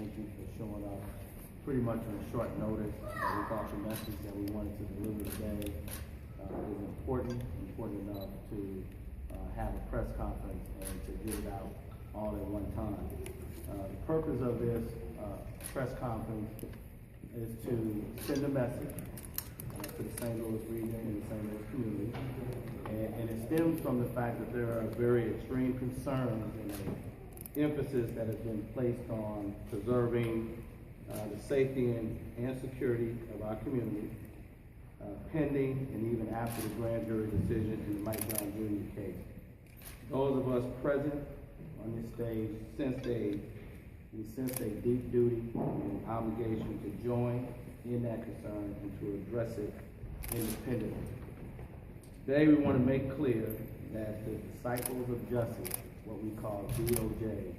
thank you for showing up pretty much on short notice. We thought the message that we wanted to deliver today is important enough to have a press conference and to get it out all at one time. The purpose of this press conference is to send a message to the St. Louis region and the St. Louis community. And it stems from the fact that there are very extreme concerns and an emphasis that has been placed on preserving the safety and security of our community, pending and even after the grand jury decision in the Mike Brown Jr. case. Those of us present on this stage we sense a deep duty and obligation to join in that concern and to address it independently. Today we want to make clear that the disciples of justice, what we call DOJ,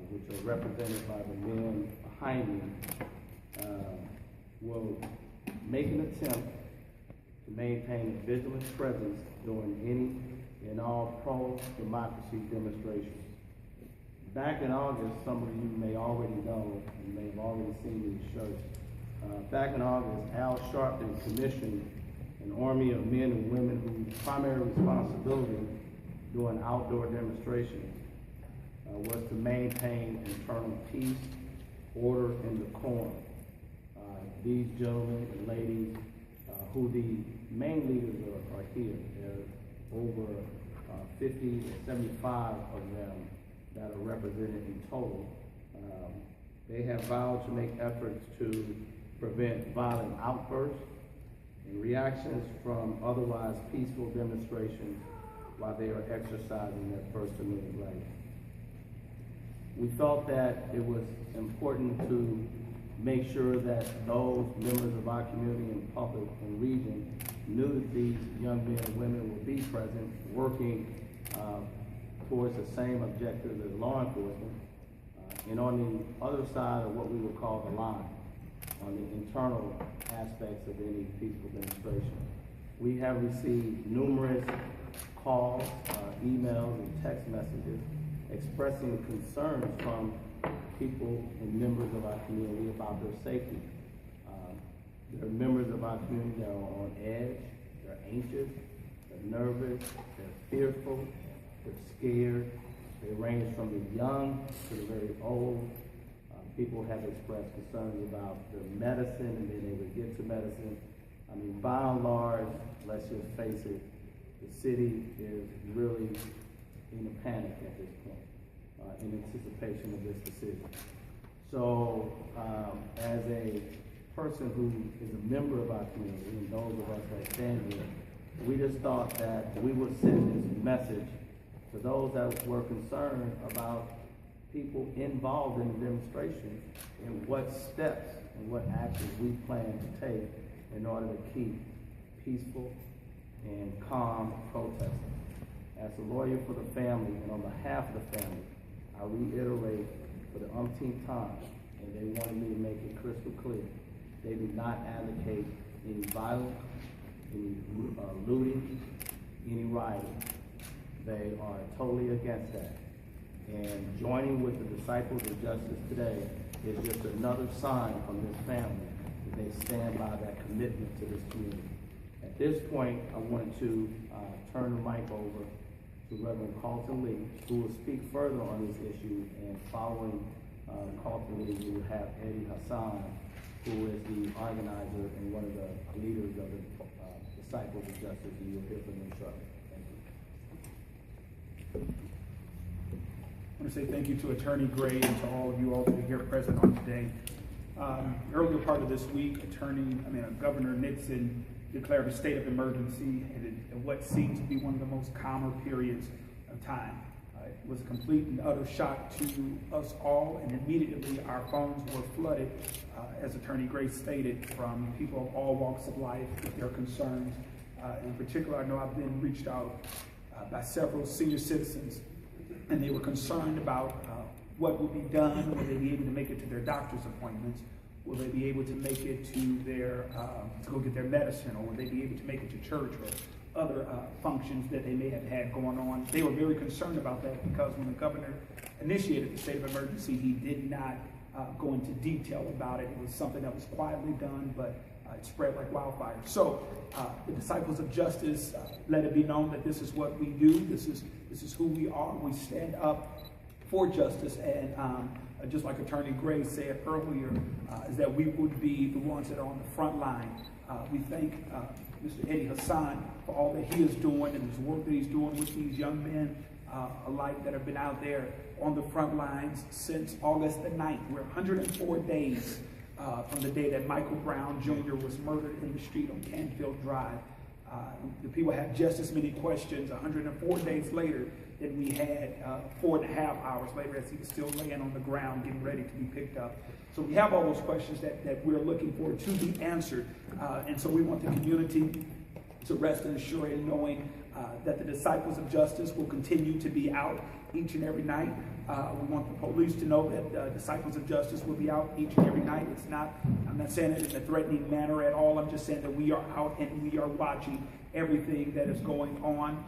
which are represented by the men behind me, will make an attempt to maintain a vigilant presence during any and all pro-democracy demonstrations. Back in August, some of you may already know and may have already seen these shirts. Back in August, Al Sharpton commissioned an army of men and women whose primary responsibility during outdoor demonstrations was to maintain internal peace, order, and decorum. These gentlemen and ladies, who the main leaders are here. There are over 50 or 75 of them that are represented in total. They have vowed to make efforts to prevent violent outbursts and reactions from otherwise peaceful demonstrations while they are exercising their First Amendment rights. We felt that it was important to make sure that those members of our community and public and region knew that these young men and women would be present, working towards the same objectives as law enforcement, and on the other side of what we would call the line, on the internal aspects of any peaceful demonstration. We have received numerous calls, emails, and text messages expressing concerns from people and members of our community about their safety. There are members of our community that are on edge, they're anxious, they're nervous, they're fearful, they're scared. They range from the young to the very old. People have expressed concerns about their medicine and being able to get to medicine. I mean, by and large, let's just face it, the city is really in a panic at this point, in anticipation of this decision. So, as a person who is a member of our community, and those of us that stand here, we just thought that we would send this message to those that were concerned about people involved in the demonstration and what steps and what actions we plan to take in order to keep peaceful and calm protesting. As a lawyer for the family and on behalf of the family, I reiterate for the umpteenth time, and they wanted me to make it crystal clear, they do not advocate any violence, any looting, any rioting. They are totally against that. And joining with the Disciples of Justice today is just another sign from this family that they stand by that commitment to this community. At this point, I wanted to turn the mic over to Reverend Carlton Lee, who will speak further on this issue. And following Carlton Lee, we will have Eddie Hassan, who is the organizer and one of the leaders of the Disciples of Justice, and you'll hear from them shortly. Thank you. I want to say thank you to Attorney Gray and to all of you all that are here present on today. Earlier part of this week, Governor Nixon declared a state of emergency in what seemed to be one of the most calmer periods of time. It was a complete and utter shock to us all, and immediately our phones were flooded, as Attorney Gray stated, from people of all walks of life with their concerns. In particular, I know I've been reached out by several senior citizens, and they were concerned about what would be done. Will they be able to make it to their doctor's appointments? Will they be able to make it to their to go get their medicine, or will they be able to make it to church or other functions that they may have had going on? They were very concerned about that because when the governor initiated the state of emergency, he did not go into detail about it. It was something that was quietly done, but it spread like wildfire. So the Disciples of Justice, let it be known that this is what we do. This is who we are. We stand up for justice, and just like Attorney Gray said earlier, is that we would be the ones that are on the front line. We thank Mr. Eddie Hassan for all that he is doing and his work that he's doing with these young men alike that have been out there on the front lines since August the 9th. We're 104 days from the day that Michael Brown Jr. was murdered in the street on Canfield Drive. The people have just as many questions 104 days later than we had 4.5 hours later, as he was still laying on the ground getting ready to be picked up. So we have all those questions that we're looking for to be answered. And so we want the community to rest and assure in knowing that the Disciples of Justice will continue to be out each and every night. We want the police to know that Disciples of Justice will be out each and every night. I'm not saying it in a threatening manner at all. I'm just saying that we are out and we are watching everything that is going on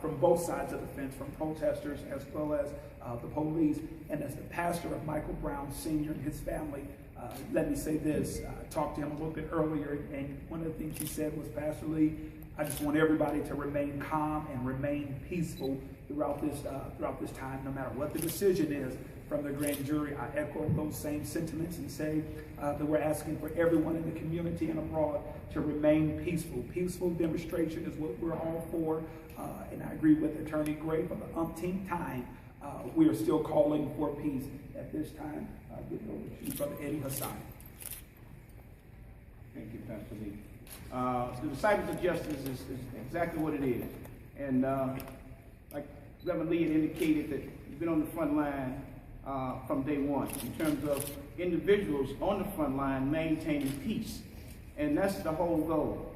from both sides of the fence, from protesters as well as the police. And as the pastor of Michael Brown Sr. and his family, let me say this. I talked to him a little bit earlier, and one of the things he said was, Pastor Lee, I just want everybody to remain calm and remain peaceful throughout this time, no matter what the decision is from the grand jury. I echo those same sentiments and say that we're asking for everyone in the community and abroad to remain peaceful. Peaceful demonstration is what we're all for, and I agree with Attorney Gray for the umpteenth time. We are still calling for peace at this time. I'll give it over to you, Brother Eddie Hassan. Thank you, Pastor Lee. The Disciples of Justice is exactly what it is. And like Reverend Lee had indicated, that you've been on the front line from day one in terms of individuals on the front line maintaining peace. And that's the whole goal.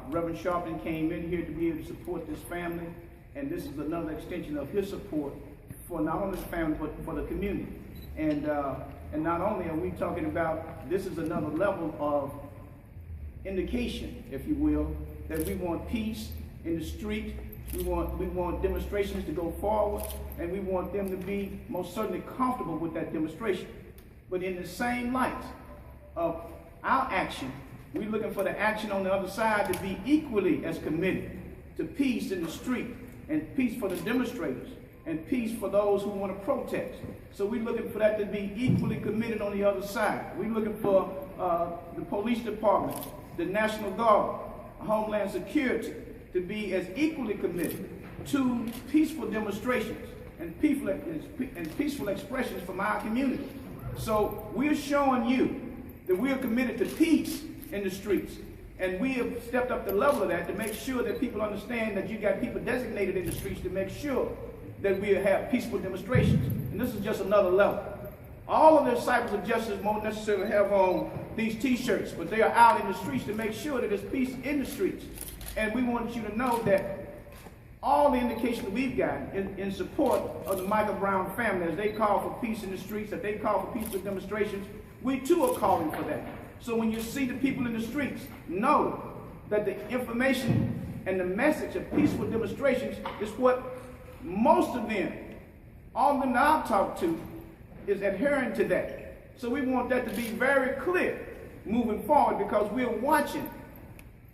Reverend Sharpton came in here to be able to support this family, and this is another extension of his support for not only the family, but for the community. And not only are we talking about, this is another level of indication, if you will, that we want peace in the street. We want demonstrations to go forward, and we want them to be most certainly comfortable with that demonstration. But in the same light of our action, we're looking for the action on the other side to be equally as committed to peace in the street, and peace for the demonstrators, and peace for those who want to protest. So we're looking for that to be equally committed on the other side. We're looking for the police department, the National Guard, Homeland Security, to be as equally committed to peaceful demonstrations and peaceful expressions from our community. So we're showing you that we are committed to peace in the streets, and we have stepped up the level of that to make sure that people understand that you got people designated in the streets to make sure that we have peaceful demonstrations. And this is just another level. All of the Disciples of Justice won't necessarily have on these t-shirts, but they are out in the streets to make sure that there's peace in the streets. And we want you to know that all the indication that we've gotten in support of the Michael Brown family, as they call for peace in the streets, that they call for peaceful demonstrations, we too are calling for that. So when you see the people in the streets, know that the information and the message of peaceful demonstrations is what most of them, all of them that I've talked to, is adhering to that. So we want that to be very clear moving forward, because we're watching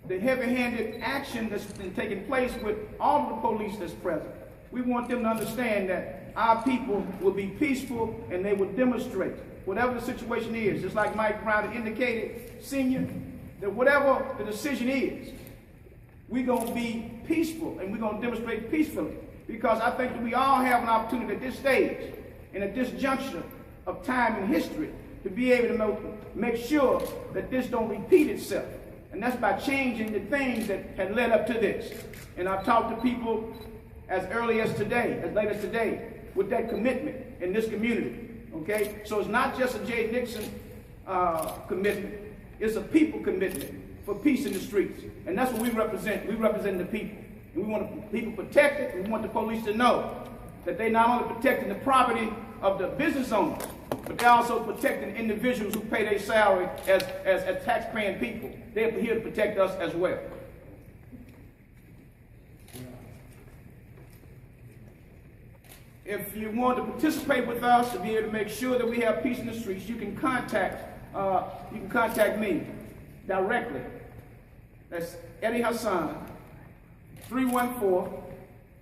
the heavy-handed action that's been taking place with all of the police that's present. We want them to understand that our people will be peaceful and they will demonstrate, whatever the situation is, just like Mike Brown indicated, Senior, that whatever the decision is, we're going to be peaceful and we're going to demonstrate peacefully. Because I think that we all have an opportunity at this stage and at this juncture of time in history to be able to make sure that this don't repeat itself. And that's by changing the things that had led up to this. And I've talked to people as early as today, as late as today, with that commitment in this community. Okay? So it's not just a Jay Nixon commitment. It's a people commitment for peace in the streets. And that's what we represent. We represent the people. And we want the people protected. We want the police to know that they're not only protecting the property of the business owners, but they're also protecting individuals who pay their salary as tax-paying people. They're here to protect us as well. If you want to participate with us to be able to make sure that we have peace in the streets, you can contact me directly. That's Eddie Hassan,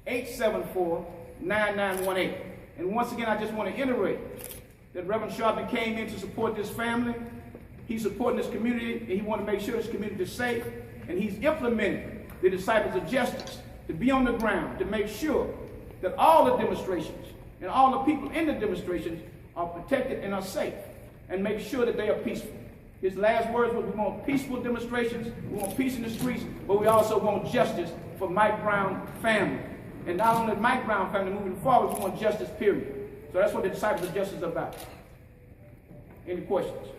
314-874-9918. And once again, I just want to iterate that Reverend Sharpton came in to support this family. He's supporting this community, and he wants to make sure this community is safe. And he's implementing the Disciples of Justice to be on the ground to make sure that all the demonstrations and all the people in the demonstrations are protected and are safe, and make sure that they are peaceful. His last words was, we want peaceful demonstrations, we want peace in the streets, but we also want justice for Mike Brown family. And not only Mike Brown family moving forward, we want justice, period. So that's what the Disciples of Justice is about. Any questions?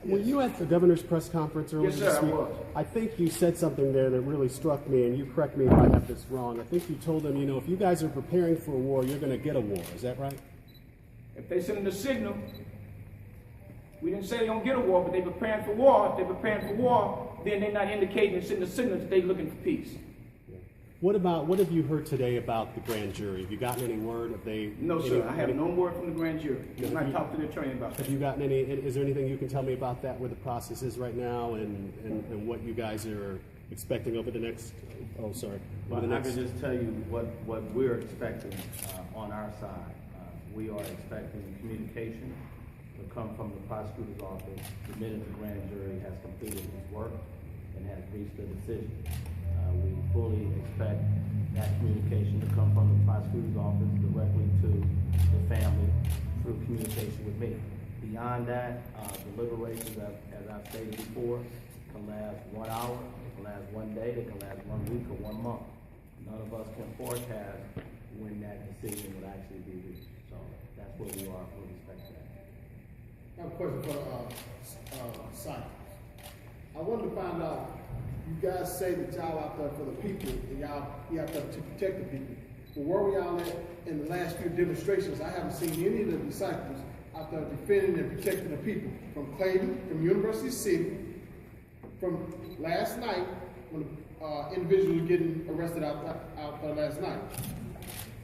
Were you at the governor's press conference earlier Yes, this sir, I week? was. I think you said something there that really struck me, and you correct me if I have this wrong. I think you told them, you know, if you guys are preparing for a war, you're going to get a war. Is that right? If they send the signal, we didn't say they're going to get a war, but they're preparing for war. If they're preparing for war, then they're not indicating and sending the signal that they're looking for peace. What have you heard today about the grand jury? Have you gotten any word? Have they? No, sir. I have no word from the grand jury. No, I talked to the attorney about that. Have you gotten any? Is there anything you can tell me about that, where the process is right now, and what you guys are expecting over the next? Oh, sorry. Well, I can just tell you what we're expecting on our side. We are expecting communication to come from the prosecutor's office the minute the grand jury has completed its work and has reached a decision. We fully expect that communication to come from the prosecutor's office directly to the family through communication with me. Beyond that, deliberations, as I've stated before, can last 1 hour, it can last 1 day, it can last 1 week or 1 month. None of us can forecast when that decision will actually be reached. So that's where we are with respect to that. I have a question for Simon. I wanted to find out, you guys say that y'all out there for the people, and you out there to protect the people. But where were y'all at in the last few demonstrations? I haven't seen any of the disciples out there defending and protecting the people. From Clayton, from University City, from last night, when individuals were getting arrested out there last night.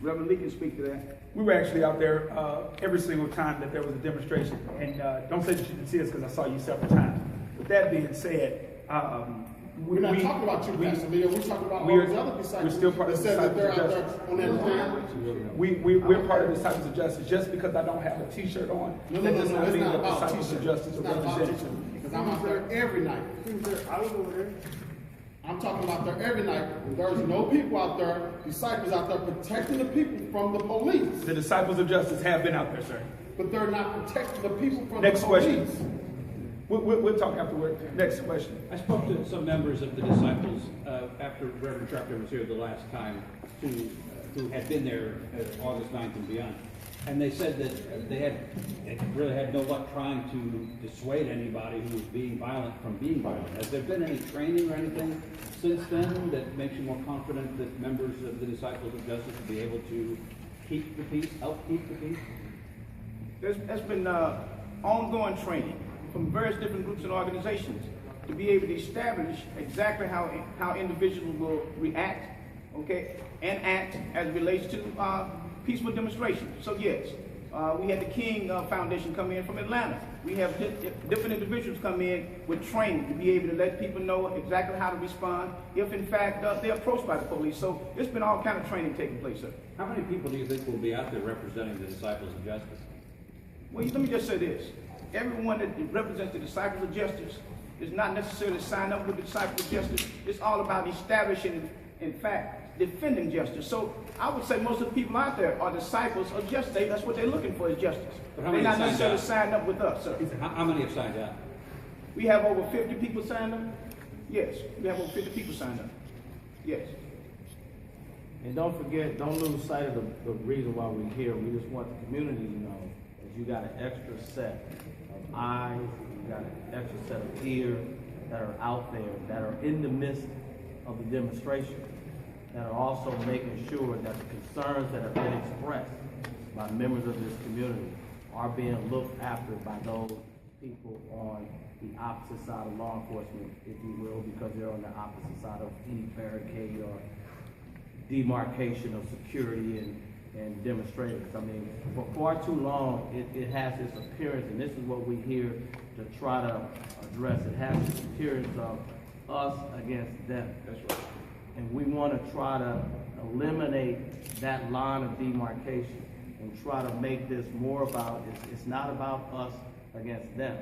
Reverend Lee can speak to that. We were actually out there every single time that there was a demonstration. And don't say that you didn't see us, because I saw you several times. With that being said, We're not talking about you, Pastor Leo. We're talking about all we're- these other disciples we're still part of that the said that they're Disciples out of there on that ground. We're part of the Disciples of Justice. Just because I don't have a T-shirt on, No, that does it's not mean not that the about Disciples of T-shirts. Justice It's are not about represented. T-shirts. Because I'm out there every night. I was over there. I'm talking about there every night. There's no people out there, disciples out there protecting the people from the police. The Disciples of Justice have been out there, sir. But they're not protecting the people from Next the question. police. We'll talk afterward. Next question. I spoke to some members of the disciples after Reverend Sharpton was here the last time, who had been there August 9th and beyond. And they said that they really had no luck trying to dissuade anybody who was being violent from being violent. Has there been any training or anything since then that makes you more confident that members of the Disciples of Justice will be able to keep the peace, help keep the peace? There's been ongoing training from various different groups and organizations to be able to establish exactly how individuals will react, okay, and act as it relates to peaceful demonstrations. So yes, we had the King Foundation come in from Atlanta. We have different individuals come in with training to be able to let people know exactly how to respond if in fact they're approached by the police. So there's been all kind of training taking place, sir. How many people do you think will be out there representing the Disciples of Justice? Well, let me just say this. Everyone that represents the Disciples of Justice is not necessarily signed up with the Disciples of Justice. It's all about establishing, in fact, defending justice. So I would say most of the people out there are disciples of justice. That's what they're looking for, is justice. But how They're many not signed necessarily up? signed up with us, sir. How many have signed up? We have over 50 people signed up. Yes, we have over 50 people signed up. Yes. And don't forget, don't lose sight of the reason why we're here. We just want the community to know that you got an extra set of eyes, you got an extra set of ears that are out there, that are in the midst of the demonstration, that are also making sure that the concerns that have been expressed by members of this community are being looked after by those people on the opposite side of law enforcement, if you will, because they're on the opposite side of any barricade or demarcation of security and demonstrators. I mean, for far too long, it has this appearance, and this is what we here to try to address. It has this appearance of us against them. That's right. And we want to try to eliminate that line of demarcation and try to make this more about, it's not about us against them.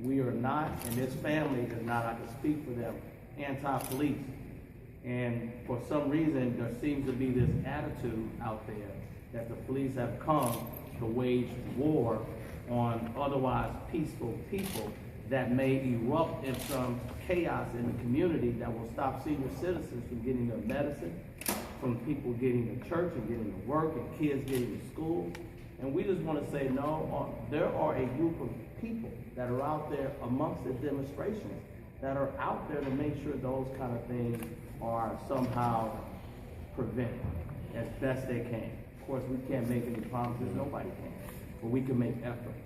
We are not, and this family is not, I can speak for them, anti-police. And for some reason, there seems to be this attitude out there that the police have come to wage war on otherwise peaceful people that may erupt in some chaos in the community that will stop senior citizens from getting their medicine, from people getting to church and getting to work, and kids getting to school. And we just want to say, no, there are a group of people that are out there amongst the demonstrations that are out there to make sure those kind of things are somehow prevented as best they can. Of course, we can't make any promises, nobody can, but we can make efforts.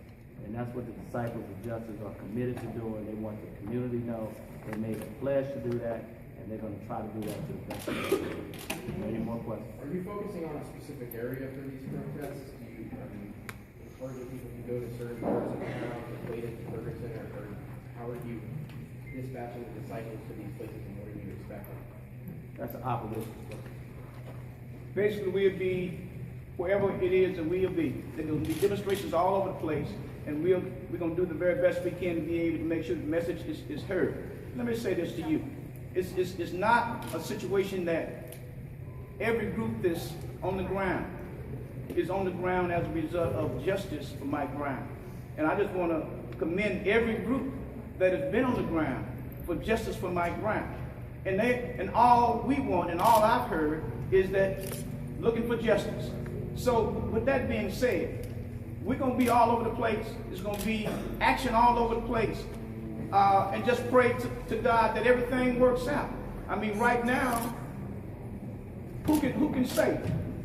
And that's what the Disciples of Justice are committed to doing. They want the community to know they made a pledge to do that, and they're going to try to do that to the best of their ability. Any more questions? Are you focusing on a specific area for these protests? Do you encourage people to go to certain parts of town, related to Ferguson, or how are you dispatching the disciples to these places, and what are you expecting? That's an opposition. Basically, we'll be wherever it is that we'll be. There will be demonstrations all over the place, and we're going to do the very best we can to be able to make sure the message is heard. Let me say this to you. It's not a situation that every group that's on the ground is on the ground as a result of justice for Mike Brown. And I just want to commend every group that has been on the ground for justice for Mike Brown. And all we want, and all I've heard, is that looking for justice. So with that being said, we're going to be all over the place. There's going to be action all over the place. And just pray to God that everything works out. I mean, right now, who can say?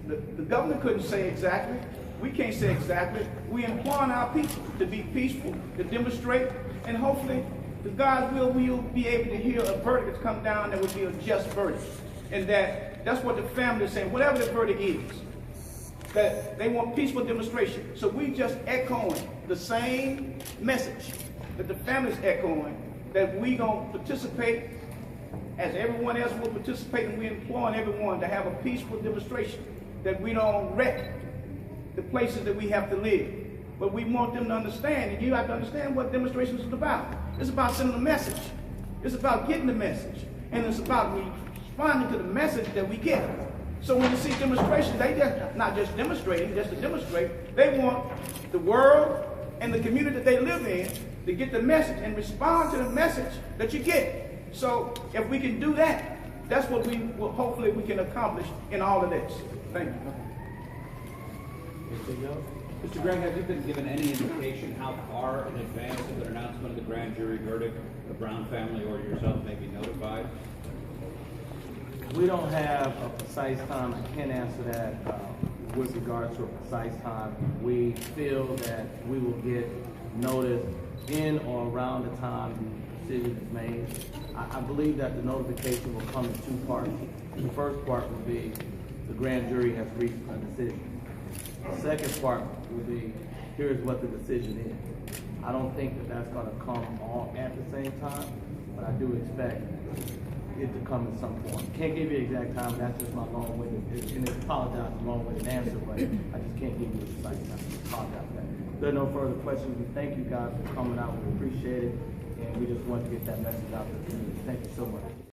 The governor couldn't say exactly. We can't say exactly. We imploring our people to be peaceful, to demonstrate, and hopefully, to God's will, we'll be able to hear a verdict that's come down that will be a just verdict. And that's what the family is saying, whatever the verdict is, that they want peaceful demonstration. So we just echoing the same message that the family's echoing, that we gonna participate as everyone else will participate, and we imploring everyone to have a peaceful demonstration, that we don't wreck the places that we have to live. But we want them to understand, and you have to understand what demonstrations is about. It's about sending a message. It's about getting the message. And it's about responding to the message that we get. So when you see demonstrations, they just not just demonstrating, just to demonstrate. They want the world and the community that they live in to get the message and respond to the message that you get. So if we can do that, that's what we will hopefully we can accomplish in all of this. Thank you. Anything else? Mr. Gregg, have you been given any indication how far in advance of an announcement of the grand jury verdict the Brown family or yourself may be notified? We don't have a precise time. I can't answer that with regard to a precise time. We feel that we will get notice in or around the time the decision is made. I believe that the notification will come in two parts. The first part will be the grand jury has reached a decision. The second part will be, here's what the decision is. I don't think that that's going to come all at the same time, but I do expect it to come in some form. Can't give you an exact time, that's just my long-winded, and I apologize for long-winded answer, but I just can't give you a precise time. I apologize for that. If there are no further questions, we thank you guys for coming out. We appreciate it, and we just want to get that message out to the community. Thank you so much.